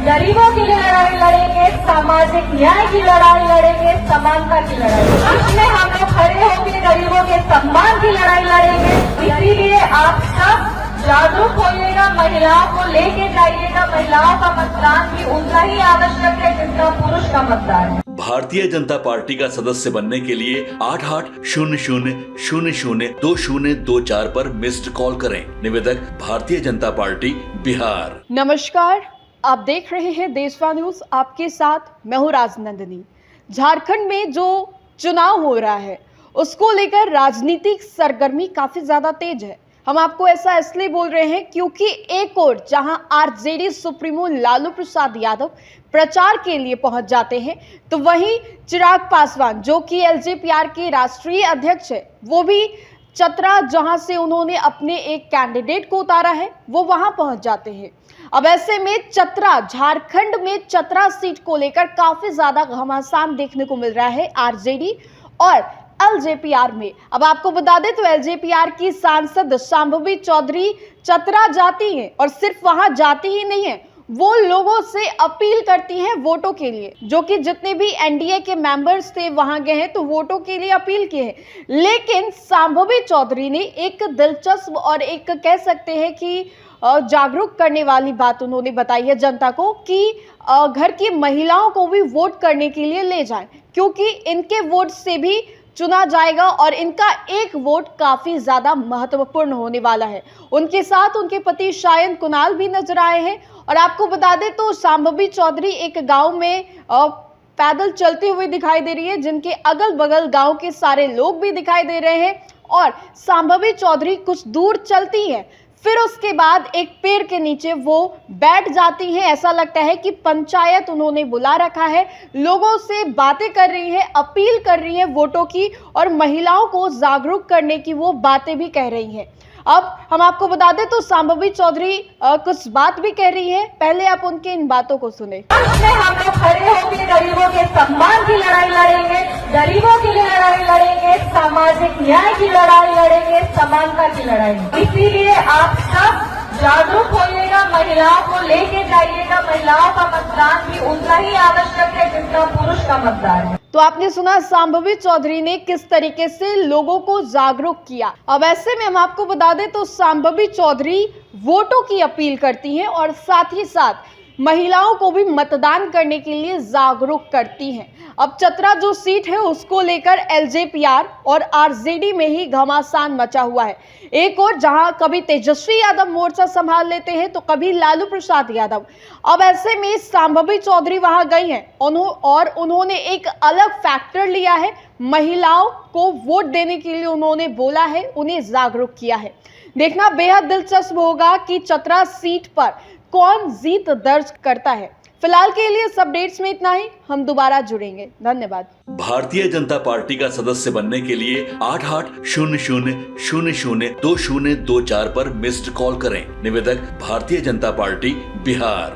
गरीबों की लड़ाई लड़ेंगे, सामाजिक न्याय की लड़ाई लड़ेंगे, समानता की लड़ाई। इसमें हम लोग खड़े होकर गरीबों के सम्मान की लड़ाई लड़ेंगे। इसीलिए आप सब जागरूक होइएगा, महिलाओं को लेके जाइएगा। महिलाओं का मतदान भी उतना ही आवश्यक है जितना पुरुष का मतदान है। भारतीय जनता पार्टी का सदस्य बनने के लिए 8800002024 पर मिस्ड कॉल करें। निवेदक भारतीय जनता पार्टी बिहार। नमस्कार, आप देख रहे हैं देशवा न्यूज। आपके साथ मैं हूँ राजनंदिनी। झारखंड में जो चुनाव हो रहा है उसको लेकर राजनीतिक सरगर्मी काफी ज्यादा तेज है। हम आपको ऐसा इसलिए बोल रहे हैं क्योंकि एक और जहां आरजेडी सुप्रीमो लालू प्रसाद यादव प्रचार के लिए पहुंच जाते हैं, तो वहीं चिराग पासवान जो कि एलजेपीआर के राष्ट्रीय अध्यक्ष है, वो भी चतरा जहां से उन्होंने अपने एक कैंडिडेट को उतारा है, वो वहां पहुंच जाते हैं। अब ऐसे में चतरा, झारखंड में चतरा सीट को लेकर काफी ज्यादा घमासान देखने को मिल रहा है आरजेडी और एलजेपीआर में। अब आपको बता दें तो एलजेपीआर की सांसद शांभवी चौधरी चतरा जाती हैं और सिर्फ वहां जाती ही नहीं है, वो लोगों से अपील करती हैं वोटों के लिए। जो कि जितने भी एनडीए के मेंबर्स थे वहां गए हैं तो वोटों के लिए अपील की है। लेकिन शांभवी चौधरी ने एक दिलचस्प और एक कह सकते हैं कि जागरूक करने वाली बात उन्होंने बताई है जनता को कि घर की महिलाओं को भी वोट करने के लिए ले जाएं, क्योंकि इनके वोट से भी चुना जाएगा और इनका एक वोट काफी ज्यादा महत्वपूर्ण होने वाला है। उनके साथ उनके पति शायन कुणाल भी नजर आए हैं। और आपको बता दें तो शांभवी चौधरी एक गांव में पैदल चलते हुए दिखाई दे रही है, जिनके अगल बगल गांव के सारे लोग भी दिखाई दे रहे हैं। और शांभवी चौधरी कुछ दूर चलती है, फिर उसके बाद एक पेड़ के नीचे वो बैठ जाती हैं। ऐसा लगता है कि पंचायत उन्होंने बुला रखा है, लोगों से बातें कर रही है, अपील कर रही है वोटों की और महिलाओं को जागरूक करने की वो बातें भी कह रही हैं। अब हम आपको बता दें तो शांभवी चौधरी कुछ बात भी कह रही है, पहले आप उनके इन बातों को सुने। हम लोग खड़े होकर गरीबों के सम्मान की लड़ाई लड़ेंगे, गरीबों की लड़ाई लड़ेंगे, सामाजिक न्याय की लड़ाई लड़ेंगे, समानता की लड़ाई। इसीलिए आप सब जागरूक होइएगा, महिलाओं को लेके जाइएगा। महिलाओं का मतदान भी उतना ही आवश्यक है जितना पुरुष का मतदान है। तो आपने सुना शांभवी चौधरी ने किस तरीके से लोगों को जागरूक किया। अब ऐसे में हम आपको बता दें तो शांभवी चौधरी वोटों की अपील करती हैं और साथ ही साथ महिलाओं को भी मतदान करने के लिए जागरूक करती हैं। अब चतरा जो सीट है उसको लेकर एलजेपीआर और आरजेडी में ही घमासान मचा हुआ है। एक और जहां कभी तेजस्वी यादव मोर्चा संभाल लेते हैं तो कभी लालू प्रसाद यादव। अब ऐसे में शांभवी चौधरी वहां गई हैं और उन्होंने एक अलग फैक्टर लिया है। महिलाओं को वोट देने के लिए उन्होंने बोला है, उन्हें जागरूक किया है। देखना बेहद दिलचस्प होगा कि चतरा सीट पर कौन जीत दर्ज करता है। फिलहाल के लिए इस अपडेट्स में इतना ही, हम दोबारा जुड़ेंगे। धन्यवाद। भारतीय जनता पार्टी का सदस्य बनने के लिए 8800002024 पर मिस्ड कॉल करें। निवेदक भारतीय जनता पार्टी बिहार।